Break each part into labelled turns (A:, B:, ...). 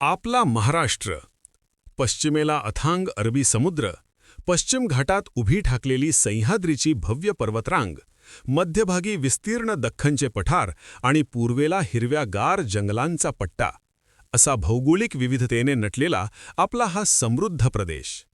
A: आपला महाराष्ट्र. पश्चिमेला अथांग अरबी समुद्र, पश्चिम घाटात उभी ठाकलेली सह्याद्रीची भव्य पर्वतरांग, मध्यभागी विस्तीर्ण दख्खनचे पठार आणि पूर्वेला हिरव्यागार जंगलांचा पट्टा. असा भौगोलिक विविधतेने नटलेला आपला हा समृद्ध प्रदेश.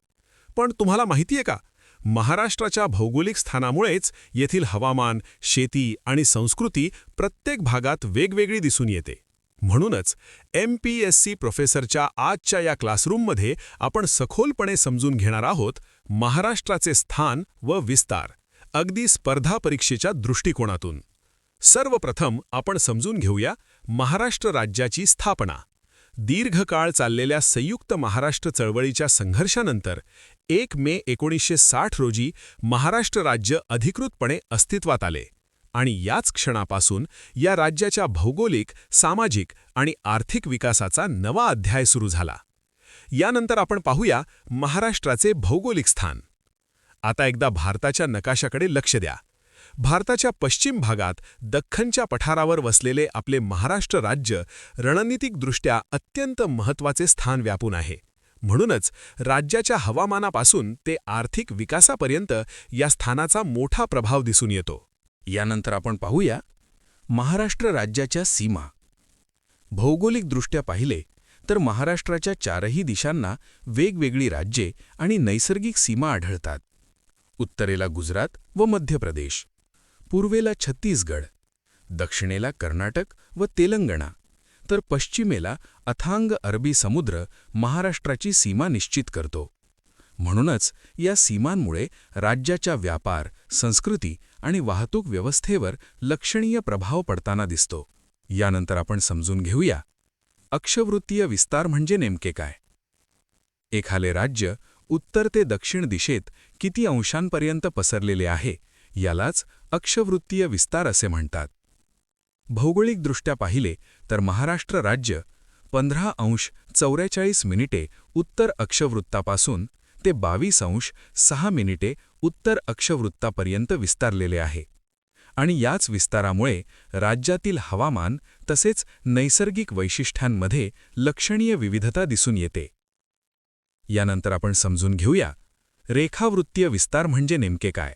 A: पण तुम्हाला माहितीये का, महाराष्ट्राच्या भौगोलिक स्थानामुळेच येथील हवामान, शेती आणि संस्कृती प्रत्येक भागात वेगवेगळी दिसून येते. म्हणूनच MPSC प्रोफेसरच्या आजच्या या क्लासरूममध्ये आपण सखोलपणे समजून घेणार आहोत महाराष्ट्राचे स्थान व विस्तार, अगदी स्पर्धा परीक्षेच्या दृष्टिकोनातून. सर्वप्रथम आपण समजून घेऊया महाराष्ट्र राज्याची स्थापना. दीर्घकाळ चाललेल्या संयुक्त महाराष्ट्र चळवळीच्या संघर्षानंतर 1 मे 1960 रोजी महाराष्ट्र राज्य अधिकृतपणे अस्तित्वात आले आणि याच क्षणापासून या राज्याच्या भौगोलिक, सामाजिक आणि आर्थिक विकासाचा नवा अध्याय सुरू झाला. यानंतर आपण पाहूया महाराष्ट्राचे भौगोलिक स्थान. आता एकदा भारताच्या नकाशाकडे लक्ष द्या. भारताच्या पश्चिम भागात दख्खनच्या पठारावर वसलेले आपले महाराष्ट्र राज्य रणनीतिकदृष्ट्या अत्यंत महत्त्वाचे स्थान व्यापून आहे. म्हणूनच राज्याच्या हवामानापासून ते आर्थिक विकासापर्यंत या स्थानाचा मोठा प्रभाव दिसून येतो.
B: यानंतर आपण पाहूया महाराष्ट्र राज्याच्या सीमा. भौगोलिकदृष्ट्या पाहिले तर महाराष्ट्राच्या चारही दिशांना वेगवेगळी राज्ये आणि नैसर्गिक सीमा आढळतात. उत्तरेला गुजरात व मध्य प्रदेश, पूर्वेला छत्तीसगड, दक्षिणेला कर्नाटक व तेलंगणा, तर पश्चिमेला अथांग अरबी समुद्र महाराष्ट्राची सीमा निश्चित करतो. म्हणूनच या सीमांमुळे राज्याच्या व्यापार, संस्कृती आणि वाहतूक व्यवस्थेवर लक्षणीय प्रभाव पडताना दिसतो. यानंतर आपण समजून घेऊया अक्षवृत्तीय विस्तार म्हणजे नेमके काय. एखादे राज्य उत्तर ते दक्षिण दिशेत किती अंशांपर्यंत पसरलेले आहे यालाच अक्षवृत्तीय विस्तार असे म्हणतात. भौगोलिकदृष्ट्या पाहिले तर महाराष्ट्र राज्य 15°44' उत्तर अक्षवृत्तापासून ते 22°6' उत्तर अक्षवृत्तापर्यंत विस्तारलेले आहे आणि याच विस्तारामुळे राज्यातील हवामान तसेच नैसर्गिक वैशिष्ट्यांमध्ये लक्षणीय विविधता दिसून येते. यानंतर आपण समजून घेऊया रेखावृत्तीय विस्तार म्हणजे नेमके काय.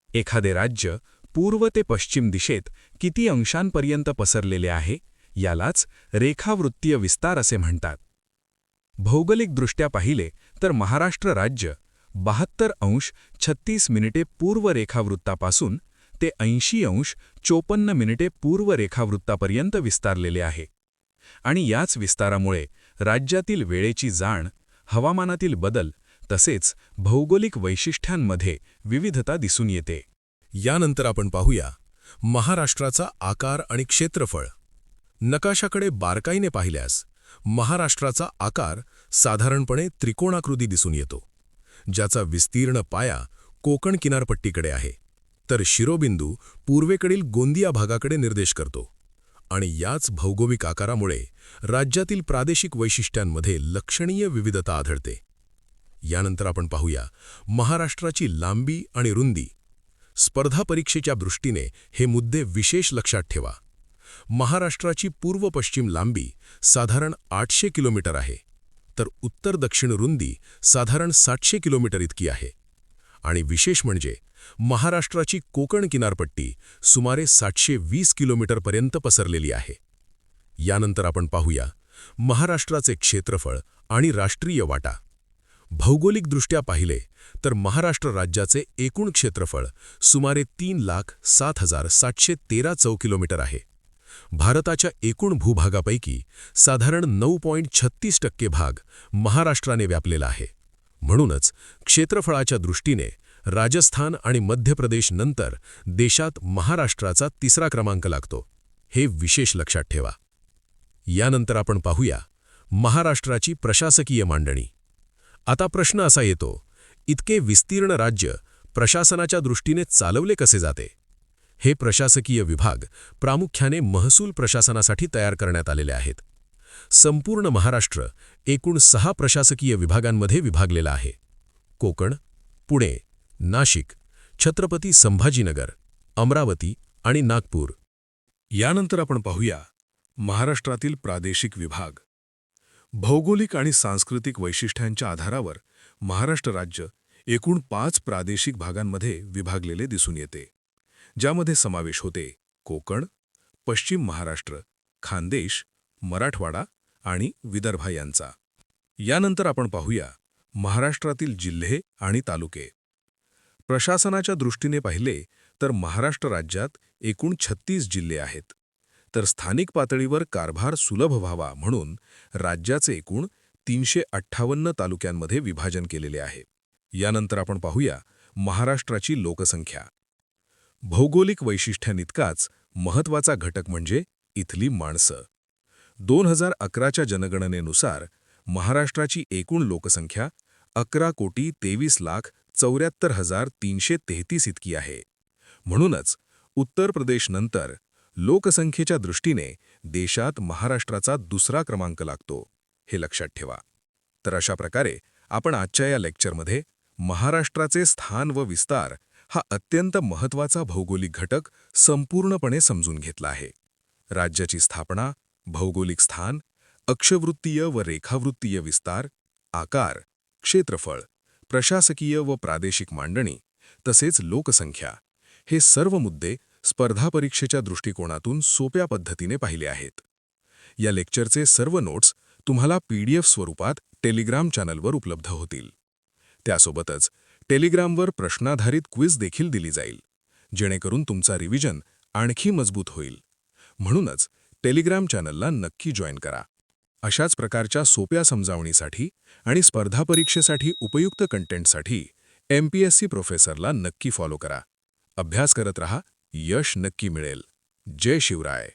B: एखादे राज्य पूर्व ते पश्चिम दिशेत किती अंशांपर्यंत पसरलेले आहे यालाच रेखावृत्तीय विस्तार असे म्हणतात. भौगोलिकदृष्ट्या पाहिले तर महाराष्ट्र राज्य 72°36' पूर्व रेखावृत्तापासून ते 80°54' पूर्व रेखावृत्तापर्यंत विस्तारलेले आहे आणि याच विस्तारामुळे राज्यातील वेळेची जाण, हवामानातील बदल तसेच भौगोलिक वैशिष्ट्यांमध्ये विविधता दिसून येते.
A: यानंतर आपण पाहूया महाराष्ट्राचा आकार आणि क्षेत्रफळ. नकाशाकडे बारकाईने पाहिल्यास महाराष्ट्राचा आकार साधारणपणे त्रिकोणाकृती दिसून येतो, ज्याचा विस्तीर्ण पाया कोकण किनारपट्टीकडे आहे, तर शिरोबिंदू पूर्वेकडील गोंदिया भागाकडे निर्देश करतो. आणि याच भौगोलिक आकारामुळे राज्यातील प्रादेशिक वैशिष्ट्यांमध्ये लक्षणीय विविधता आढळते. यानंतर आपण पाहूया महाराष्ट्राची लांबी आणि रुंदी. स्पर्धा परीक्षेच्या दृष्टीने हे मुद्दे विशेष लक्षात ठेवा. महाराष्ट्राची पूर्व-पश्चिम लांबी साधारण 800 किलोमीटर आहे, तर उत्तर-दक्षिण रुंदी साधारण 700 किलोमीटर इतकी आहे. आणि विशेष म्हणजे महाराष्ट्राची कोकण किनारपट्टी सुमारे 720 किलोमीटरपर्यंत पसरलेली आहे. यानंतर आपण पाहूया महाराष्ट्राचे क्षेत्रफळ आणि राष्ट्रीय वाटा. भौगोलिकदृष्ट्या पाहिले तर महाराष्ट्र राज्याचे एकूण क्षेत्रफळ सुमारे 3,07,713 चौकिलोमीटर आहे. भारताच्या एकूण भूभागापैकी साधारण 9.36% भाग महाराष्ट्राने व्यापलेला आहे. म्हणूनच क्षेत्रफळाच्या दृष्टीने राजस्थान आणि मध्य प्रदेश नंतर देशात महाराष्ट्राचा 3रा क्रमांक लागतो. हे विशेष लक्षात ठेवा. यानंतर आपण पाहूया महाराष्ट्राची प्रशासकीय मांडणी. आता प्रश्न असा येतो, इतके विस्तीर्ण राज्य प्रशासनाच्या दृष्टीने चालवले कसे जाते. हे प्रशासकीय विभाग प्रामुख्याने महसूल प्रशासनासाठी तयार करण्यात आलेले आहेत. संपूर्ण महाराष्ट्र एकूण 6 प्रशासकीय विभागांमध्ये विभागलेला आहे: कोकण, पुणे, नाशिक, छत्रपती संभाजीनगर, अमरावती आणि नागपूर. यानंतर आपण पाहूया महाराष्ट्रातील प्रादेशिक विभाग.
C: भौगोलिक आणि सांस्कृतिक वैशिष्ट्यांच्या आधारावर महाराष्ट्र राज्य एकूण 5 प्रादेशिक भागांमध्ये विभागलेले दिसून येते, ज्यामध्ये समावेश होते कोकण, पश्चिम महाराष्ट्र, खानदेश, मराठवाडा आणि विदर्भ यांचा. यानंतर आपण पाहूया महाराष्ट्रातील जिल्हे आणि तालुके. प्रशासनाच्या दृष्टीने पाहिले तर महाराष्ट्र राज्यात एकूण 36 जिल्हे आहेत, तर स्थानिक पातळीवर कारभार सुलभ व्हावा म्हणून राज्याचे एकूण 358 तालुक्यांमध्ये विभाजन केलेले आहे. यानंतर आपण पाहूया महाराष्ट्राची लोकसंख्या. भौगोलिक वैशिष्ट्यांइतकाच महत्त्वाचा घटक म्हणजे इथली माणसं. 2011च्या जनगणनेनुसार महाराष्ट्राची एकूण लोकसंख्या 11,23,74,333 इतकी आहे. म्हणूनच उत्तर प्रदेशनंतर लोकसंख्येच्या दृष्टीने देशात महाराष्ट्राचा दुसरा क्रमांक लागतो, हे लक्षात ठेवा. तर अशा प्रकारे आपण आजच्या या लेक्चरमध्ये महाराष्ट्राचे स्थान व विस्तार हा अत्यंत महत्त्वाचा भौगोलिक घटक संपूर्णपणे समजून घेतला आहे. राज्याची स्थापना, भौगोलिक स्थान, अक्षवृत्तीय व रेखावृत्तीय विस्तार, आकार, क्षेत्रफळ, प्रशासकीय व प्रादेशिक मांडणी तसेच लोकसंख्या हे सर्व मुद्दे स्पर्धा परीक्षेच्या दृष्टिकोनातून सोप्या पद्धतीने पाहिले आहेत. या लेक्चरचे सर्व नोट्स तुम्हाला PDF स्वरूपात टेलिग्राम चॅनलवर उपलब्ध होतील. त्यासोबतच टेलिग्रामवर प्रश्नाधारित क्विज देखील दिली जाईल, जेणेकरून तुमचा रिव्हिजन आणखी मजबूत होईल. म्हणूनच टेलिग्राम चॅनलला नक्की जॉईन करा. अशाच प्रकारच्या सोप्या समजावणीसाठी आणि स्पर्धा परीक्षेसाठी उपयुक्त कंटेंटसाठी MPSC प्रोफेसरला नक्की फॉलो करा. अभ्यास करत रहा, यश नक्की मिळेल. जय शिवराय.